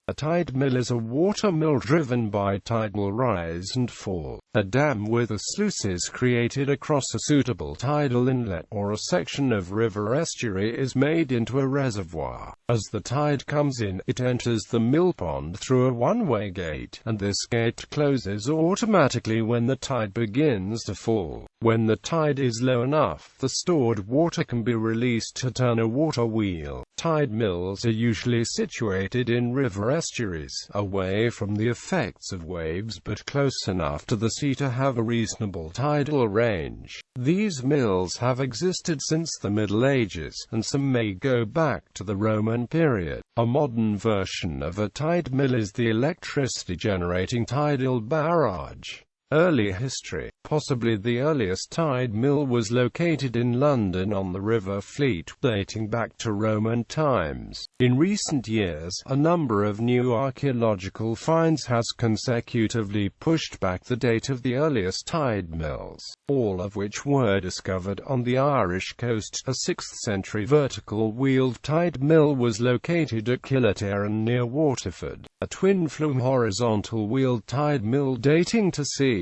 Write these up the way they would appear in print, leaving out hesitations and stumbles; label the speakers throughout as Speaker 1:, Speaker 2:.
Speaker 1: A tide mill is a water mill driven by tidal rise and fall. A dam with a sluice is created across a suitable tidal inlet, or a section of river estuary is made into a reservoir. As the tide comes in, it enters the mill pond through a one-way gate, and this gate closes automatically when the tide begins to fall. When the tide is low enough, the stored water can be released to turn a water wheel. Tide mills are usually situated in river estuaries, away from the effects of waves but close enough to the sea to have a reasonable tidal range. These mills have existed since the Middle Ages, and some may go back to the Roman period. A modern version of a tide mill is the electricity-generating tidal barrage. Early history. Possibly the earliest tide mill was located in London on the River Fleet, dating back to Roman times. In recent years, a number of new archaeological finds has consecutively pushed back the date of the earliest tide mills, all of which were discovered on the Irish coast. A 6th century vertical-wheeled tide mill was located at Ryckaert near Waterford. A twin-flume horizontal-wheeled tide mill dating to c.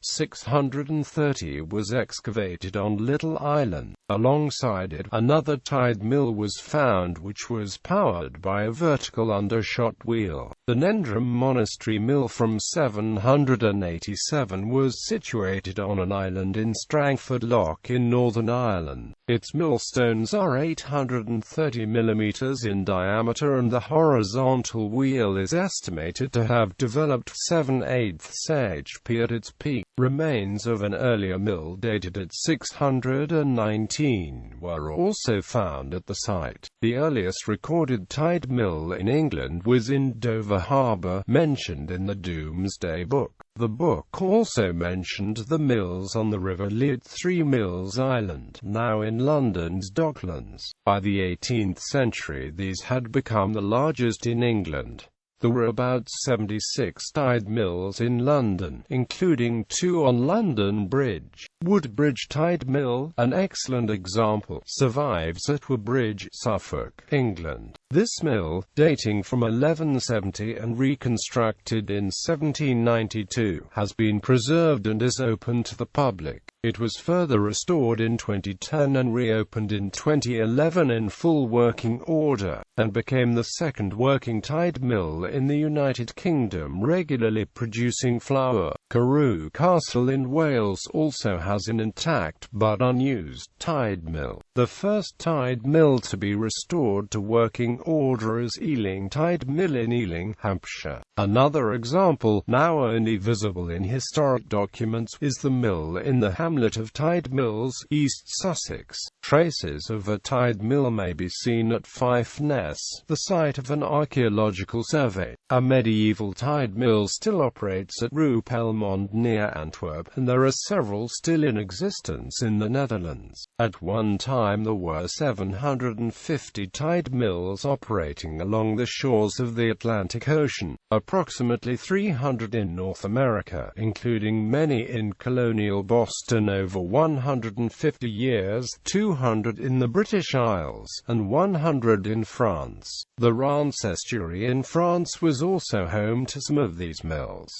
Speaker 1: 630 was excavated on Little Island. Alongside it, another tide mill was found which was powered by a vertical undershot wheel. The Nedra Monastery mill from 787 was situated on an island in Strangford Loch in Northern Ireland. Its millstones are 830 mm in diameter and the horizontal wheel is estimated to have developed 7/8 HP at its peak. Remains of an earlier mill dated at 619 were also found at the site. The earliest recorded tide mill in England was in Dover Harbour, mentioned in the Domesday Book. The book also mentioned the mills on the River Lee at Three Mills Island, now in London's Docklands. By the 18th century these had become the largest in England. There were about 76 tide mills in London, including 2 on London Bridge. Woodbridge Tide Mill, an excellent example, survives at Woodbridge, Suffolk, England. This mill, dating from 1170 and reconstructed in 1792, has been preserved and is open to the public. It was further restored in 2010 and reopened in 2011 in full working order, and became the second working tide mill in the United Kingdom regularly producing flour. Carew Castle in Wales also has an intact but unused tide mill. The first tide mill to be restored to working order is Ealing Tide Mill in Ealing, Hampshire. Another example, now only visible in historic documents, is the mill in the hamlet of Tide Mills, East Sussex. Traces of a tide mill may be seen at Fife Ness, the site of an archaeological survey. A medieval tide mill still operates at Rupelmond near Antwerp, and there are several still in existence in the Netherlands. At one time there were 750 tide mills operating along the shores of the Atlantic Ocean, approximately 300 in North America, including many in colonial Boston over 150 years, 200 in the British Isles, and 100 in France. The Rance estuary in France was also home to some of these mills.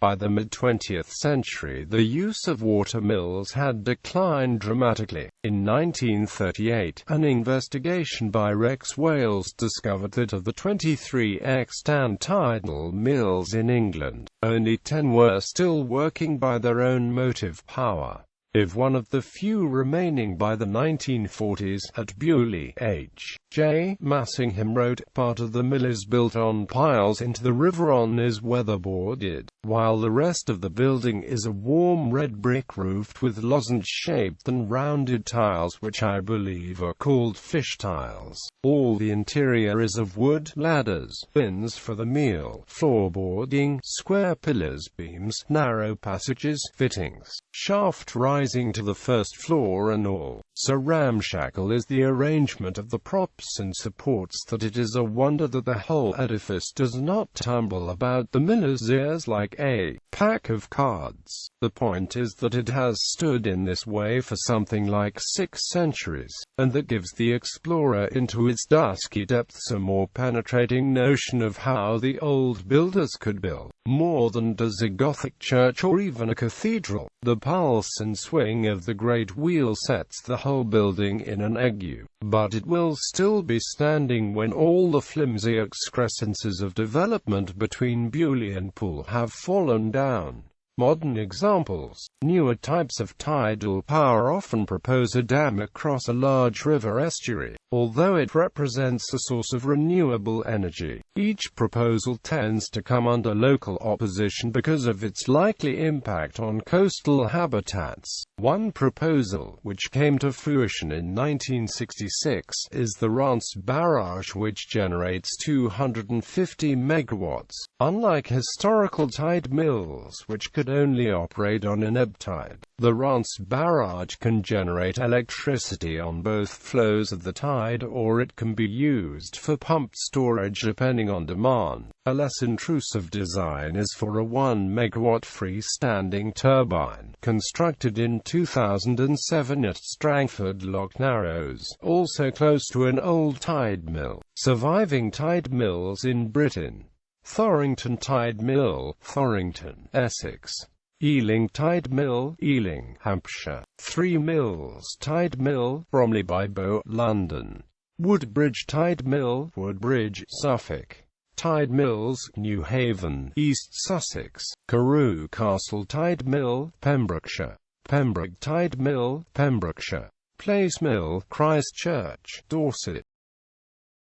Speaker 1: By the mid-20th century, the use of water mills had declined dramatically. In 1938, an investigation by Rex Wales discovered that of the 23 extant tidal mills in England, only 10 were still working by their own motive power. If one of the few remaining by the 1940s, at Bewley, H.J. Massingham wrote, part of the mill is built on piles into the reservoir is weatherboarded, while the rest of the building is a warm red brick roofed with lozenge-shaped and rounded tiles which I believe are called fish tiles. All the interior is of wood, ladders, bins for the meal, floorboarding, square pillars, beams, narrow passages, fittings, shaft rise rising to the first floor and all. So ramshackle is the arrangement of the props and supports that it is a wonder that the whole edifice does not tumble about the miller's ears like a pack of cards. The point is that it has stood in this way for something like 6 centuries, and that gives the explorer into its dusky depths a more penetrating notion of how the old builders could build, more than does a Gothic church or even a cathedral. The pulse and swing of the great wheel sets the whole building in an ague, but it will still be standing when all the flimsy excrescences of development between Beaulieu and Poole have fallen down. Modern examples. Newer types of tidal power often propose a dam across a large river estuary, although it represents a source of renewable energy. Each proposal tends to come under local opposition because of its likely impact on coastal habitats. One proposal, which came to fruition in 1966, is the Rance barrage, which generates 250 megawatts. Unlike historical tide mills, which could only operate on an ebb tide, the Rance barrage can generate electricity on both flows of the tide, or it can be used for pumped storage depending on demand. A less intrusive design is for a 1 megawatt freestanding turbine, constructed in 2007 at Strangford Loch Narrows, also close to an old tide mill. Surviving tide mills in Britain: Thorington Tide Mill, Thorington, Essex; Ealing Tide Mill, Ealing, Hampshire; Three Mills Tide Mill, Bromley by Bow, London; Woodbridge Tide Mill, Woodbridge, Suffolk; Tide Mills, New Haven, East Sussex; Carew Castle Tide Mill, Pembrokeshire; Pembroke Tide Mill, Pembrokeshire; Place Mill, Christchurch, Dorset.